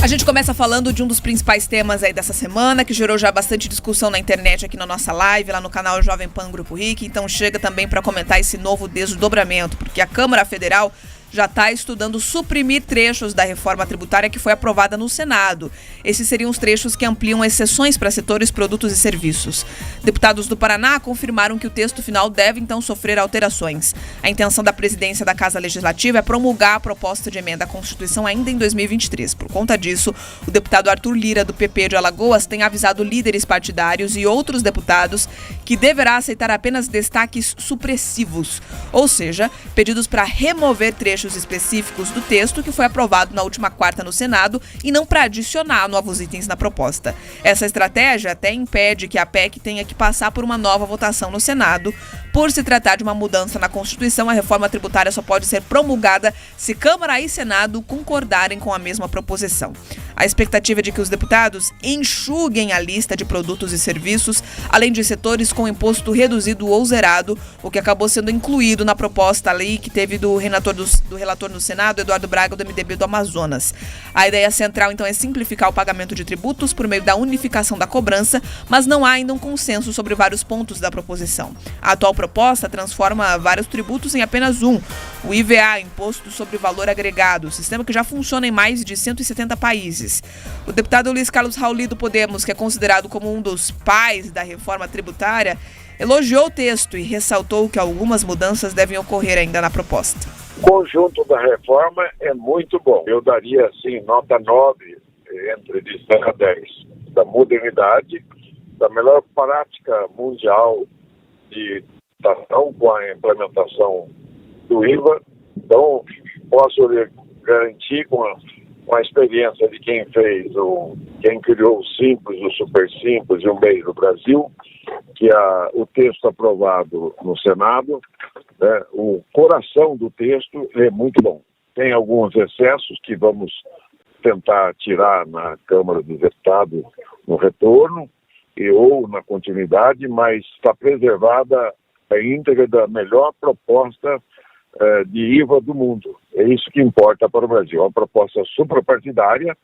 A gente começa falando de um dos principais temas aí dessa semana, que gerou já bastante discussão na internet aqui na nossa live, lá no canal Jovem Pan Grupo RIC. Então chega também para comentar esse novo desdobramento, porque a Câmara Federal já está estudando suprimir trechos da reforma tributária que foi aprovada no Senado. Esses seriam os trechos que ampliam exceções para setores, produtos e serviços. Deputados do Paraná confirmaram que o texto final deve, então, sofrer alterações. A intenção da presidência da Casa Legislativa é promulgar a proposta de emenda à Constituição ainda em 2023. Por conta disso, o deputado Arthur Lira, do PP de Alagoas, tem avisado líderes partidários e outros deputados que deverá aceitar apenas destaques supressivos, ou seja, pedidos para remover trechos específicos do texto que foi aprovado na última quarta no Senado e não para adicionar novos itens na proposta. Essa estratégia até impede que a PEC tenha que passar por uma nova votação no Senado. Por se tratar de uma mudança na Constituição, a reforma tributária só pode ser promulgada se Câmara e Senado concordarem com a mesma proposição. A expectativa é de que os deputados enxuguem a lista de produtos e serviços, além de setores com imposto reduzido ou zerado, o que acabou sendo incluído na proposta ali que teve do relator no Senado, Eduardo Braga, do MDB do Amazonas. A ideia central, então, é simplificar o pagamento de tributos por meio da unificação da cobrança, mas não há ainda um consenso sobre vários pontos da proposição. A atual proposta transforma vários tributos em apenas um, o IVA, Imposto sobre Valor Agregado, sistema que já funciona em mais de 170 países. O deputado Luiz Carlos Rauli, do Podemos, que é considerado como um dos pais da reforma tributária, elogiou o texto e ressaltou que algumas mudanças devem ocorrer ainda na proposta. O conjunto da reforma é muito bom. Eu daria, assim, nota 9, entre de 0 a 10, da modernidade, da melhor prática mundial de tributação com a implementação do IVA. Então, posso lhe garantir com a experiência de quem criou o Simples, o Super Simples e o MEI no Brasil, que o texto aprovado no Senado, o coração do texto é muito bom. Tem alguns excessos que vamos tentar tirar na Câmara dos Deputados no retorno ou na continuidade, mas está preservada a íntegra da melhor proposta de IVA do mundo. É isso que importa para o Brasil. É uma proposta suprapartidária,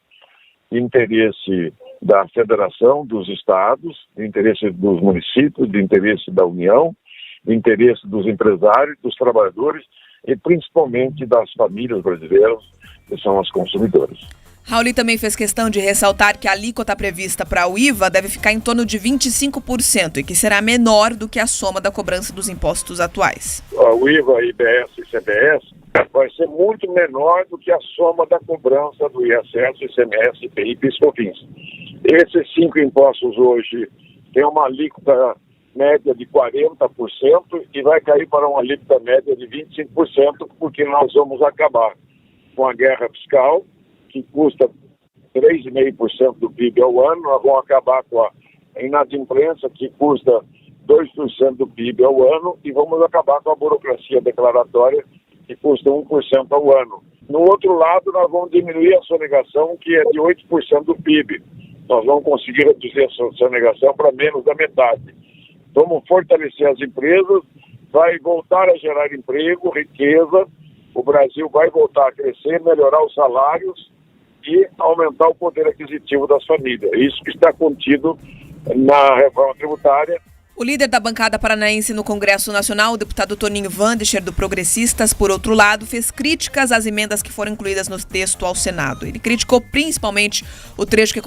de interesse da federação, dos estados, de interesse dos municípios, de interesse da União, de interesse dos empresários, dos trabalhadores e principalmente das famílias brasileiras, que são as consumidoras. Rauli também fez questão de ressaltar que a alíquota prevista para o IVA deve ficar em torno de 25% e que será menor do que a soma da cobrança dos impostos atuais. O IVA, IBS e CBS vai ser muito menor do que a soma da cobrança do ISS, ICMS, IPI e PIS/COFINS. Esses 5 impostos hoje têm uma alíquota média de 40% e vai cair para uma alíquota média de 25%, porque nós vamos acabar com a guerra fiscal, que custa 3,5% do PIB ao ano. Nós vamos acabar com a inadimplência, que custa 2% do PIB ao ano, e vamos acabar com a burocracia declaratória, que custa 1% ao ano. No outro lado, nós vamos diminuir a sonegação, que é de 8% do PIB. Nós vamos conseguir reduzir a sonegação para menos da metade. Vamos fortalecer as empresas, vai voltar a gerar emprego, riqueza, o Brasil vai voltar a crescer, melhorar os salários e aumentar o poder aquisitivo das famílias. Isso que está contido na reforma tributária. O líder da bancada paranaense no Congresso Nacional, o deputado Toninho Wandecher, do Progressistas, por outro lado, fez críticas às emendas que foram incluídas no texto ao Senado. Ele criticou principalmente o trecho que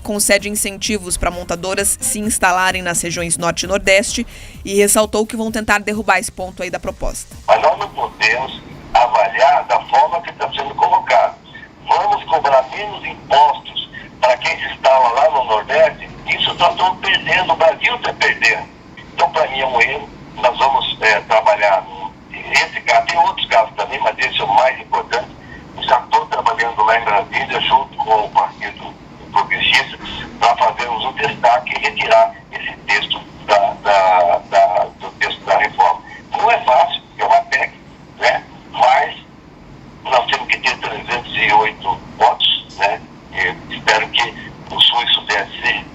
concede incentivos para montadoras se instalarem nas regiões Norte e Nordeste e ressaltou que vão tentar derrubar esse ponto aí da proposta. Mas nós não podemos avaliar da forma que está sendo colocado. Vamos cobrar menos impostos para quem se instala lá no Nordeste. Isso nós estamos perdendo, o Brasil está perdendo. Então, para mim, é um erro. Nós vamos trabalhar esse caso. Tem outros casos também, mas esse é o mais importante. Já estou trabalhando lá em Brasília, junto com o Partido Progressista, para fazermos um destaque e retirar esse texto do texto da reforma. Não é fácil, é uma PEC, né? Mas nós temos que ter 308 votos, né? E espero que o SUS desse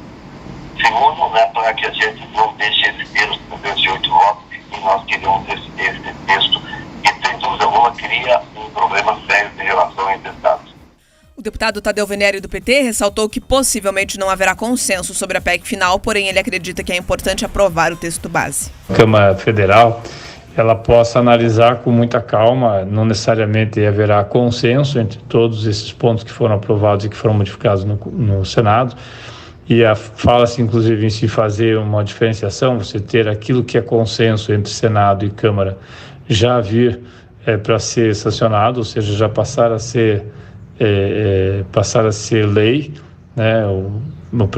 segundo, né, para que a gente não deixe esse texto com 38 votos, e nós queremos esse texto que, sem dúvida alguma, cria um problema sério em relação entre estados. deputado Tadeu Venere, do PT, ressaltou que possivelmente não haverá consenso sobre a PEC final, porém ele acredita que é importante aprovar o texto base. A Câmara Federal ela possa analisar com muita calma, não necessariamente haverá consenso entre todos esses pontos que foram aprovados e que foram modificados no Senado, e fala-se inclusive em se fazer uma diferenciação, você ter aquilo que é consenso entre Senado e Câmara já vir para ser sancionado, ou seja, já passar a ser lei, né? Os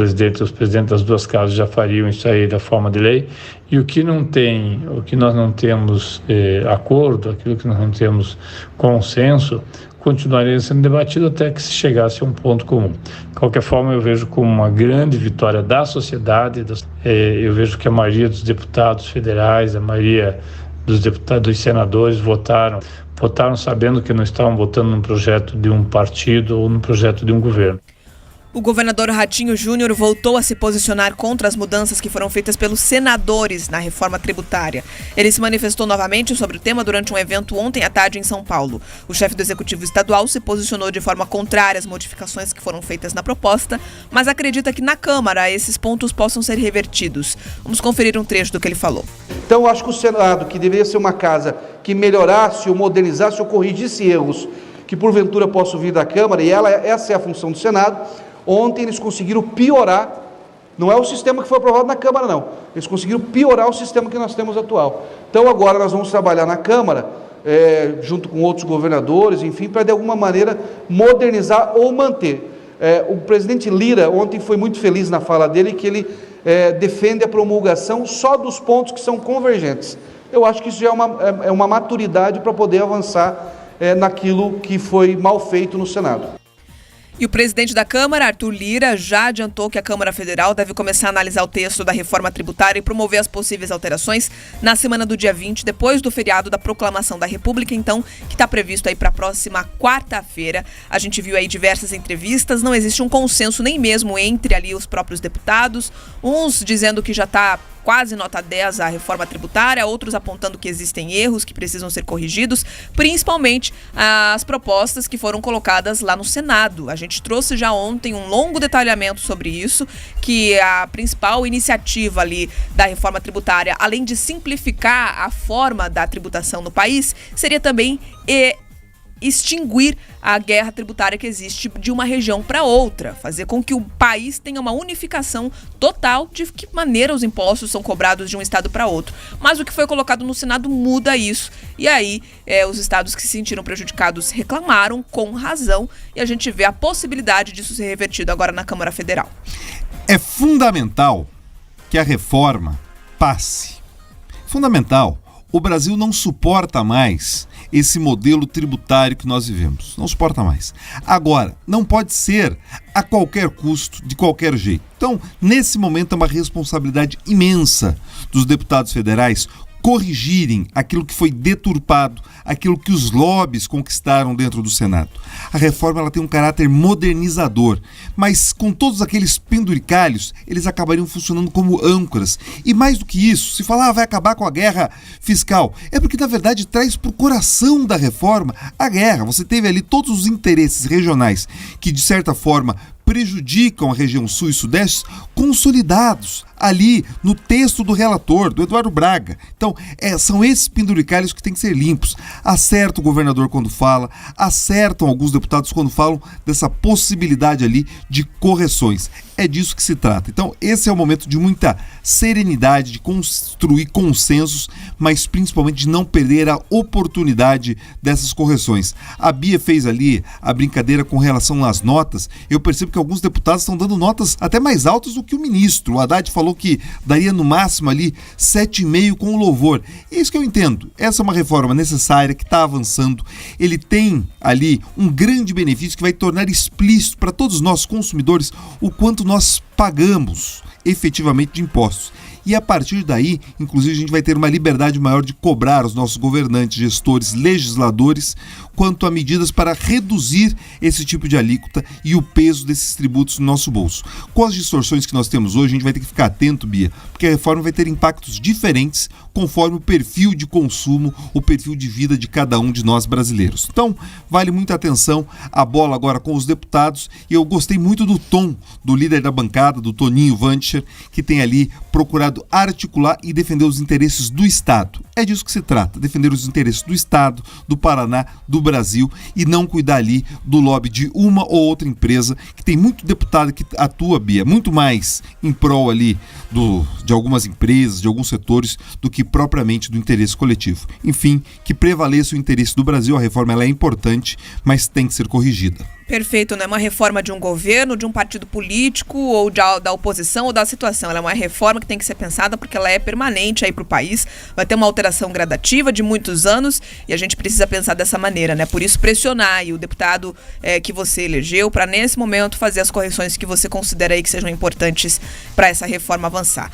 presidentes das duas casas já fariam isso aí da forma de lei, e o que nós não temos acordo, aquilo que nós não temos consenso, continuaria sendo debatido até que se chegasse a um ponto comum. De qualquer forma, eu vejo como uma grande vitória da sociedade, eu vejo que a maioria dos deputados federais, a maioria dos senadores votaram sabendo que não estavam votando num projeto de um partido ou num projeto de um governo. O governador Ratinho Júnior voltou a se posicionar contra as mudanças que foram feitas pelos senadores na reforma tributária. Ele se manifestou novamente sobre o tema durante um evento ontem à tarde em São Paulo. O chefe do Executivo Estadual se posicionou de forma contrária às modificações que foram feitas na proposta, mas acredita que na Câmara esses pontos possam ser revertidos. Vamos conferir um trecho do que ele falou. Então, eu acho que o Senado, que deveria ser uma casa que melhorasse ou modernizasse ou corrigisse erros que porventura possam vir da Câmara, e essa é a função do Senado. Ontem eles conseguiram piorar, não é o sistema que foi aprovado na Câmara, não. Eles conseguiram piorar o sistema que nós temos atual. Então agora nós vamos trabalhar na Câmara, junto com outros governadores, enfim, para de alguma maneira modernizar ou manter. O presidente Lira ontem foi muito feliz na fala dele, que ele defende a promulgação só dos pontos que são convergentes. Eu acho que isso já é uma maturidade para poder avançar naquilo que foi mal feito no Senado. E o presidente da Câmara, Arthur Lira, já adiantou que a Câmara Federal deve começar a analisar o texto da reforma tributária e promover as possíveis alterações na semana do dia 20, depois do feriado da Proclamação da República, então, que está previsto aí para a próxima quarta-feira. A gente viu aí diversas entrevistas, não existe um consenso nem mesmo entre ali os próprios deputados, uns dizendo que já está quase nota 10 a reforma tributária, outros apontando que existem erros que precisam ser corrigidos, principalmente as propostas que foram colocadas lá no Senado. A gente trouxe já ontem um longo detalhamento sobre isso, que a principal iniciativa ali da reforma tributária, além de simplificar a forma da tributação no país, seria também extinguir a guerra tributária que existe de uma região para outra, fazer com que o país tenha uma unificação total de que maneira os impostos são cobrados de um estado para outro. Mas o que foi colocado no Senado muda isso, e aí os estados que se sentiram prejudicados reclamaram com razão, e a gente vê a possibilidade disso ser revertido agora na Câmara Federal. É fundamental que a reforma passe. Fundamental. O Brasil não suporta mais esse modelo tributário que nós vivemos. Não suporta mais. Agora, não pode ser a qualquer custo, de qualquer jeito. Então, nesse momento, é uma responsabilidade imensa dos deputados federais corrigirem aquilo que foi deturpado, aquilo que os lobbies conquistaram dentro do Senado. A reforma ela tem um caráter modernizador, mas com todos aqueles penduricalhos, eles acabariam funcionando como âncoras. E mais do que isso, se falar vai acabar com a guerra fiscal, é porque na verdade traz para o coração da reforma a guerra. Você teve ali todos os interesses regionais que de certa forma prejudicam a região sul e sudeste, consolidados ali no texto do relator, do Eduardo Braga. Então, são esses penduricalhos que têm que ser limpos. Acerta o governador quando fala, acertam alguns deputados quando falam dessa possibilidade ali de correções. É disso que se trata. Então, esse é o momento de muita serenidade, de construir consensos, mas principalmente de não perder a oportunidade dessas correções. A Bia fez ali a brincadeira com relação às notas. Eu percebo que alguns deputados estão dando notas até mais altas do que o ministro. O Haddad falou que daria no máximo ali 7,5 com louvor. É isso que eu entendo. Essa é uma reforma necessária que está avançando. Ele tem ali um grande benefício que vai tornar explícito para todos nós consumidores o quanto nós pagamos efetivamente de impostos. E a partir daí, inclusive, a gente vai ter uma liberdade maior de cobrar os nossos governantes, gestores, legisladores, quanto a medidas para reduzir esse tipo de alíquota e o peso desses tributos no nosso bolso. Com as distorções que nós temos hoje, a gente vai ter que ficar atento, Bia, porque a reforma vai ter impactos diferentes conforme o perfil de consumo, o perfil de vida de cada um de nós brasileiros. Então, vale muita atenção, a bola agora com os deputados, e eu gostei muito do tom do líder da bancada, do Toninho Vancher, que tem ali procurado articular e defender os interesses do Estado. É disso que se trata, defender os interesses do Estado, do Paraná, do Brasil, e não cuidar ali do lobby de uma ou outra empresa, que tem muito deputado que atua, Bia, muito mais em prol ali de algumas empresas, de alguns setores, do que propriamente do interesse coletivo. Enfim, que prevaleça o interesse do Brasil. A reforma ela é importante, mas tem que ser corrigida. Perfeito, não é uma reforma de um governo, de um partido político ou da oposição ou da situação. Ela é uma reforma que tem que ser pensada porque ela é permanente aí para o país, vai ter uma alteração gradativa de muitos anos e a gente precisa pensar dessa maneira, né? Por isso pressionar aí o deputado que você elegeu para nesse momento fazer as correções que você considera aí que sejam importantes para essa reforma avançar.